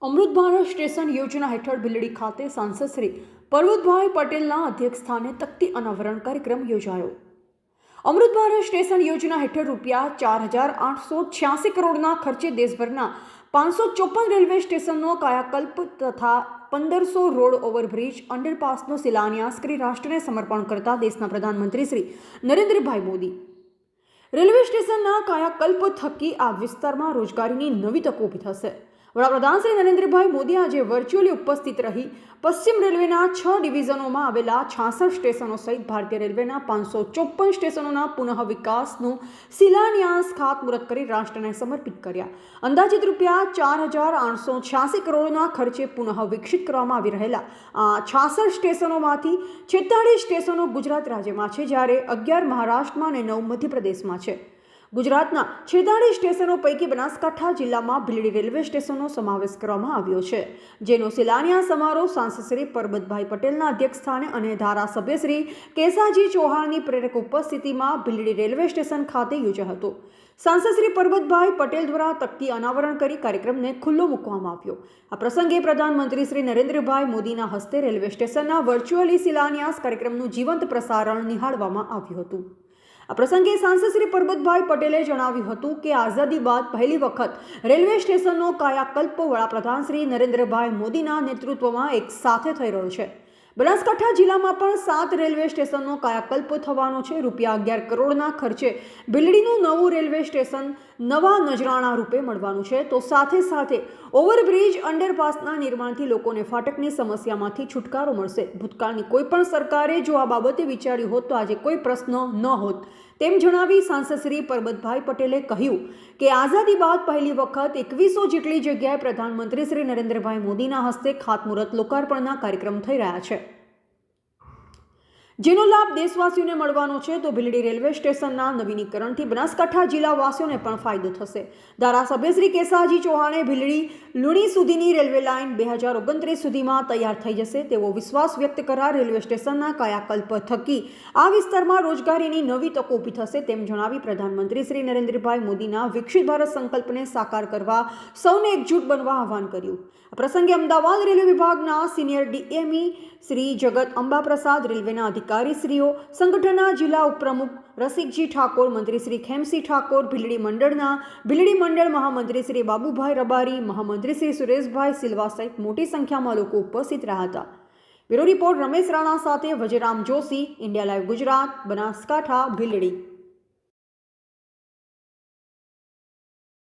અમૃત Bharat station યોજના હેઠળ ભીલડી ખાતે સાંસદ શ્રી પરબતભાઈ પટેલના અધ્યક્ષસ્થાને તકતી અનાવરણ કાર્યક્રમ યોજાયો। અમૃત ભારત સ્ટેશન યોજના હેઠળ રૂપિયા 4,886 કરોડના ખર્ચે દેશભરના 554 રેલવે સ્ટેશનનો કાયાકલ્પ તથા 1500 રોડ ઓવરબ્રિજ અંડરપાસનો શિલાન્યાસ કરી રાષ્ટ્રને સમર્પણ કરતા દેશના પ્રધાનમંત્રી શ્રી નરેન્દ્રભાઈ મોદી રેલવે સ્ટેશનના કાયાકલ્પ થકી આ વિસ્તારમાં રોજગારીની નવી તકો ઊભી થશે। વડાપ્રધાન શ્રી નરેન્દ્રભાઈ મોદી આજે વર્ચ્યુઅલી ઉપસ્થિત રહી પશ્ચિમ રેલવેના 6 ડિવિઝનોમાં આવેલા 66 સ્ટેશનો સહિત ભારતીય રેલવેના 554 સ્ટેશનોના પુનઃ વિકાસનું શિલાન્યાસ ખાતમુહૂર્ત કરી રાષ્ટ્રને સમર્પિત કર્યા। અંદાજિત રૂપિયા 4,886 કરોડના ખર્ચે પુનઃ વિકસિત કરવામાં આવી રહેલા આ 66 સ્ટેશનોમાંથી 46 સ્ટેશનો ગુજરાત રાજ્યમાં છે, જ્યારે 11 મહારાષ્ટ્રમાં અને 9 મધ્યપ્રદેશમાં છે। ગુજરાતના 46 સ્ટેશનો પૈકી બનાસકાંઠા જિલ્લામાં ભીલડી રેલવે સ્ટેશનનો સમાવેશ કરવામાં આવ્યો છે, જેનો શિલાન્યાસ સમારોહ સાંસદ શ્રી પરબતભાઈ પટેલના અધ્યક્ષસ્થાને અને ધારાસભ્ય શ્રી કેસાજી ચૌહાણની પ્રેરક ઉપસ્થિતિમાં ભીલડી રેલવે સ્ટેશન ખાતે યોજાયો હતો। સાંસદ શ્રી પરબતભાઈ પટેલ દ્વારા તકતી અનાવરણ કરી કાર્યક્રમને ખુલ્લો મૂકવામાં આવ્યો। આ પ્રસંગે પ્રધાનમંત્રી શ્રી નરેન્દ્રભાઈ મોદીના હસ્તે રેલવે સ્ટેશનના વર્ચ્યુઅલી શિલાન્યાસ કાર્યક્રમનું જીવંત પ્રસારણ નિહાળવામાં આવ્યું હતું। આ પ્રસંગે સાંસદ શ્રી પરબતભાઈ પટેલે જણાવ્યું હતું કે આઝાદી બાદ પહેલી વખત રેલવે સ્ટેશનનો કાયાકલ્પ વડાપ્રધાન શ્રી નરેન્દ્રભાઈ મોદીના નેતૃત્વમાં એક સાથે થઈ રહ્યો છે। બનાસકાંઠા જિલ્લામાં પણ 7 રેલવે સ્ટેશનનો કાયાકલ્પ થવાનો છે। રૂપિયા 11 કરોડના ખર્ચે ભીલડીનું નવું રેલવે સ્ટેશન નવા નજરાણા રૂપે મળવાનું છે, તો સાથે સાથે ઓવરબ્રિજ અંડરપાસના નિર્માણથી લોકોને ફાટકની સમસ્યામાંથી છુટકારો મળશે। ભૂતકાળની કોઈ પણ સરકારે જો આ બાબતે વિચાર્યું હોત તો આજે કોઈ પ્રશ્ન ન હોત, તેમ જણાવી સાંસદ શ્રી પરબતભાઈ પટેલે કહ્યું કે આઝાદી બાદ પહેલી વખત 2100 જેટલી જગ્યાએ પ્રધાનમંત્રી શ્રી નરેન્દ્રભાઈ મોદીના હસ્તે ખાતમુહૂર્ત લોકાર્પણના કાર્યક્રમ થઈ રહ્યા છે, જેનો લાભ દેશવાસીઓને મળવાનો છે। તો ભીલડી રેલવે સ્ટેશનના નવીનીકરણથી બનાસકાંઠા જિલ્લાવાસીઓને પણ ફાયદો થશે। ધારાસભ્ય શ્રી કેસાજી ચૌહાણે ભીલડી લુણી સુધીની રેલવે લાઇન 2029 સુધીમાં તૈયાર થઈ જશે તેવો વિશ્વાસ વ્યક્ત કરા રેલવે સ્ટેશનના કાયાકલ્પ થકી આ વિસ્તારમાં રોજગારીની નવી તકો ઊભી થશે, તેમ જણાવી પ્રધાનમંત્રી શ્રી નરેન્દ્રભાઈ મોદીના વિકસિત ભારત સંકલ્પને સાકાર કરવા સૌને એકજૂટ બનવા આહવાન કર્યું। આ પ્રસંગે અમદાવાદ રેલવે વિભાગના સિનિયર ડીએમઈ શ્રી જગત અંબા પ્રસાદ, રેલવેના અધિકારીશ્રીઓ, સંગઠનના જિલ્લા ઉપપ્રમુખ રસિકજી ઠાકોર, મંત્રી શ્રી ખેમસિંહ ઠાકોર, ભીલડી મંડળ મહામંત્રી શ્રી બાબુભાઈ રબારી, મહામંત્રી શ્રી સુરેશભાઈ સિલ્વા સહિત મોટી સંખ્યામાં લોકો ઉપસ્થિત રહ્યા હતા। બ્યુરો રિપોર્ટ રમેશ રાણા સાથે વજરામ જોશી, ઇન્ડિયા લાઈવ ગુજરાત, બનાસકાંઠા, ભીલડી।